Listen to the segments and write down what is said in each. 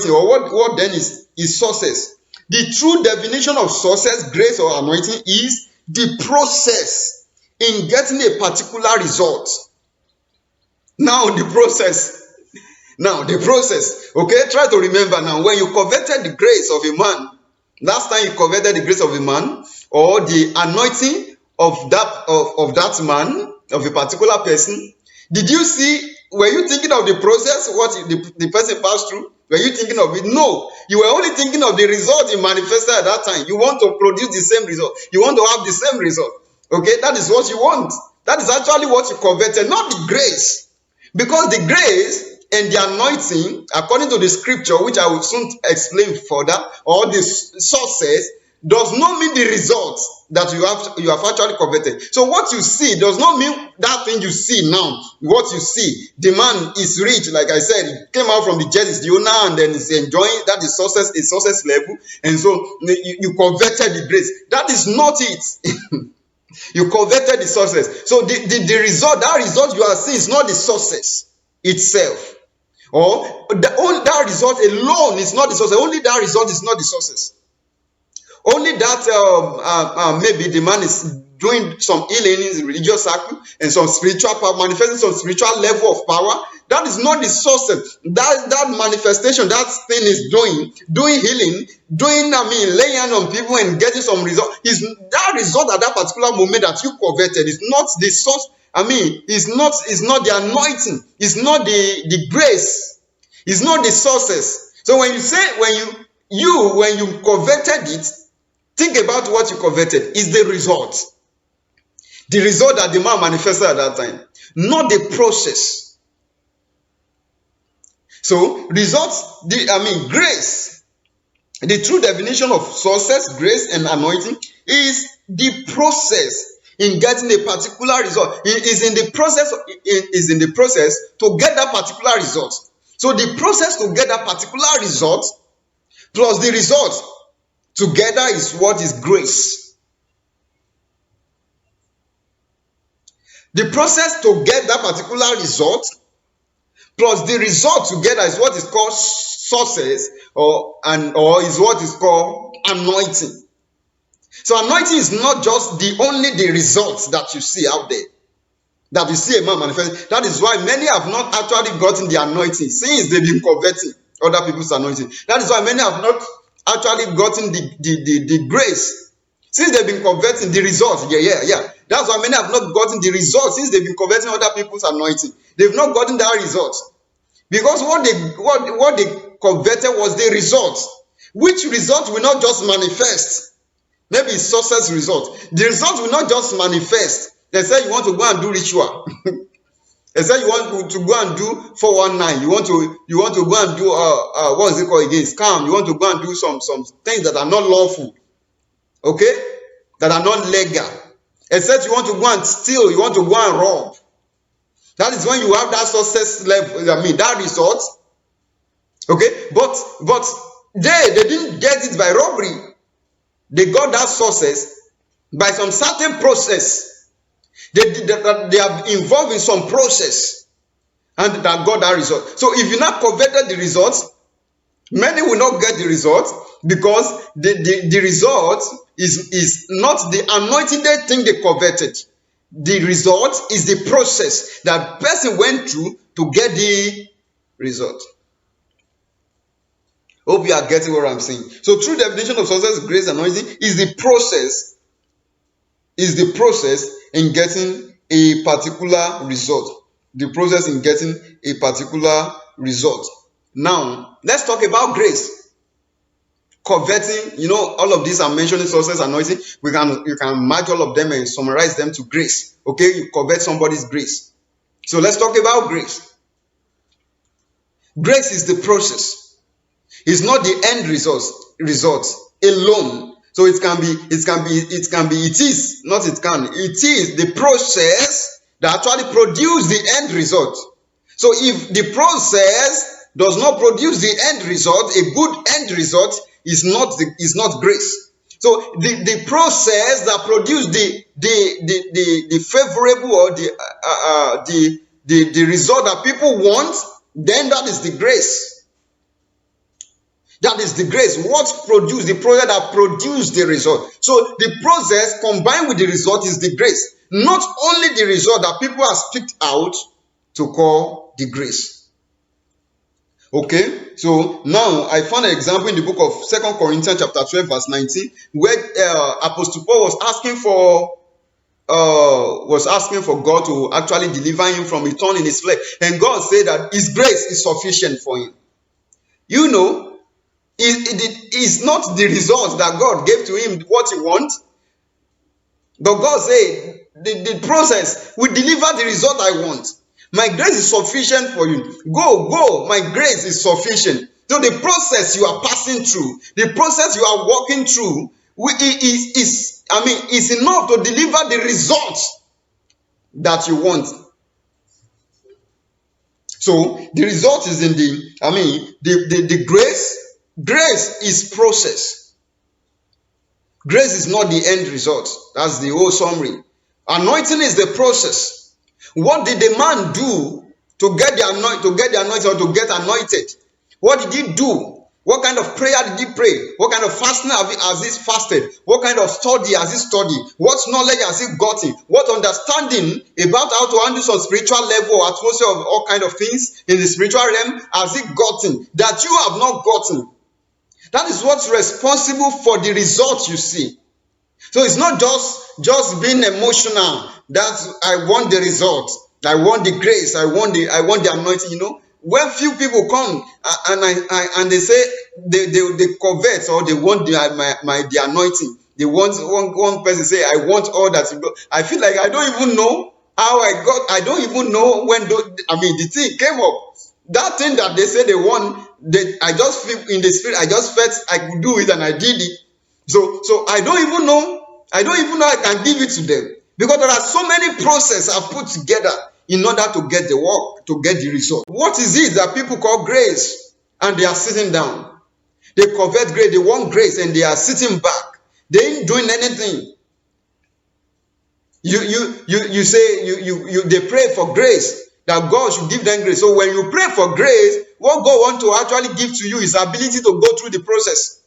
anointing, or what then is success? The true definition of success, grace, or anointing is the process in getting a particular result. Now the process. Okay, try to remember now. When you coveted the grace of a man, last time you coveted the grace of a man, or the anointing of that man, of a particular person, did you see? Were you thinking of the process, what the person passed through? Were you thinking of it? No, you were only thinking of the result you manifested at that time. You want to produce the same result. You want to have the same result. Okay, that is what you want. That is actually what you coveted, not the grace. Because the grace and the anointing, according to the scripture, which I will soon explain further, or the success, does not mean the results that you have actually coveted. So what you see does not mean that thing you see now. What you see, the man is rich, like I said, he came out from the jet, is the owner, and then he's enjoying, that is success, a success level, and so you coveted the grace. That is not it. You coveted the success. So the result, that result you are seeing is not the success itself. Or that result alone is not the success. Only that result is not the success. Only that maybe the man is doing some healing in the religious circle and some spiritual power, manifesting some spiritual level of power. That is not the success. That manifestation, that thing is doing healing, laying hand on people and getting some result. Is that result at that particular moment that you coveted is not the source. It's not the anointing. It's not the grace. It's not the success. So when you say when you coveted it, think about what you coveted is the result. The result that the man manifested at that time, not the process. So results, grace. The true definition of success, grace, and anointing is the process in getting a particular result. It is in the process to get that particular result. So the process to get that particular result plus the result together is what is grace. The process to get that particular result plus the result together is what is called success, or is what is called anointing. So anointing is not just the results that you see out there, that you see a man manifest. That is why many have not actually gotten the anointing since they've been converting other people's anointing. That is why many have not actually gotten the grace since they've been converting the results. Yeah. That's why many have not gotten the results since they've been converting other people's anointing. They've not gotten that result because what they converted was the result, which result will not just manifest. Maybe it's success result. The result will not just manifest. They say you want to go and do ritual. They say you want to go and do 419. You want to go and do what is it called again? Scam. You want to go and do some things that are not lawful. Okay? That are not legal. Except you want to go and steal, you want to go and rob. That is when you have that success level, that result. Okay? But they didn't get it by robbery. They got that success by some certain process. They are involved in some process and that got that result. So if you not coveted the results, many will not get the result because the result is not the anointed thing they coveted. The result is the process that person went through to get the result. Hope you are getting what I'm saying. So true definition of success, grace, anointing is the process in getting a particular result. The process in getting a particular result. Now, let's talk about grace. Coveting, all of these I'm mentioning, success, anointing. You can match all of them and summarize them to grace. Okay, you covet somebody's grace. So let's talk about grace. Grace is the process. It's not the end result alone. So it is the process that actually produces the end result. So if the process does not produce the end result, a good end result is not grace. So the process that produces the favorable or the result that people want, then that is the grace. That is the grace. What produced the process that produced the result. So the process combined with the result is the grace. Not only the result that people have picked out to call the grace. Okay, so now I found an example in the book of 2 Corinthians chapter 12 verse 19, where Apostle Paul was asking for God to actually deliver him from a thorn in his flesh, and God said that his grace is sufficient for him. You know, it is not the result that God gave to him what he wants, but God said the process will deliver the result I want. My grace is sufficient for you. Go. My grace is sufficient. So the process you are passing through, the process you are walking through, is enough to deliver the results that you want. So the result is in the grace. Grace is process. Grace is not the end result. That's the whole summary. Anointing is the process. What did the man do to get the anointing or to get anointed? What did he do? What kind of prayer did he pray? What kind of fasting has he fasted? What kind of study has he studied? What knowledge has he gotten? What understanding about how to handle some spiritual level or atmosphere of all kind of things in the spiritual realm has he gotten that you have not gotten? That is what's responsible for the results you see. So it's not just being emotional that I want the result, I want the grace, I want the anointing. You know, when few people come and they say they covet or they want the anointing, they want one person say I want all that. I feel like I don't even know how I don't even know when the thing came up. That thing that they say they want, I just feel in the spirit, I just felt I could do it and I did it. So I don't even know I can give it to them, because there are so many processes I've put together in order to get the work, to get the result. What is it that people call grace and they are sitting down? They covet grace, they want grace and they are sitting back. They ain't doing anything. You say they pray for grace, that God should give them grace. So when you pray for grace, what God wants to actually give to you is ability to go through the process.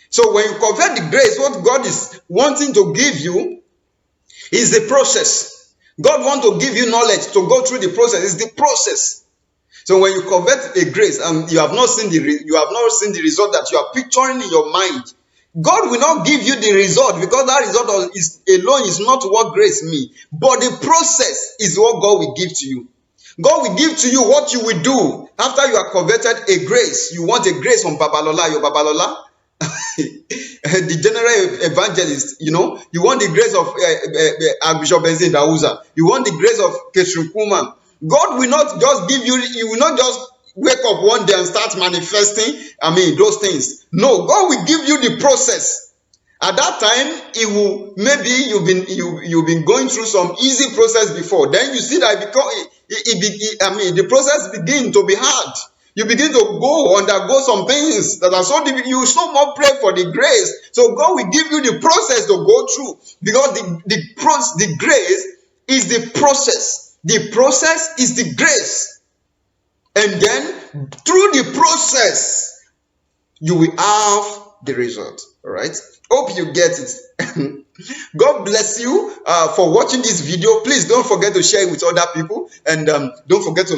So when you covet the grace, what God is wanting to give you is the process. God wants to give you knowledge to go through the process. It's the process. So when you covet a grace and you have not seen the result that you are picturing in your mind, God will not give you the result, because that result alone is not what grace means. But the process is what God will give to you. God will give to you what you will do after you have coveted a grace. You want a grace from Babalola, your Babalola. The general evangelist, you want the grace of Archbishop Benson Dauza. You want the grace of Ketrin Kuhlman. God will not just give you, you will not just wake up one day and start manifesting, those things. No, God will give you the process. At that time, it will, maybe you've been going through some easy process before. Then you see that the process begin to be hard. You begin to undergo some things that are so difficult. You should not pray for the grace. So God will give you the process to go through, because the grace is the process. The process is the grace. And then through the process, you will have the result. All right. Hope you get it. God bless you for watching this video. Please don't forget to share it with other people, and don't forget to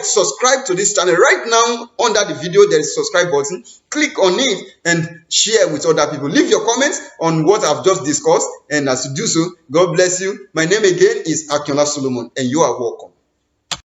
subscribe to this channel. Right now, under the video, there is a subscribe button. Click on it and share with other people. Leave your comments on what I've just discussed, and as you do so, God bless you. My name again is Akinola Solomon, and you are welcome.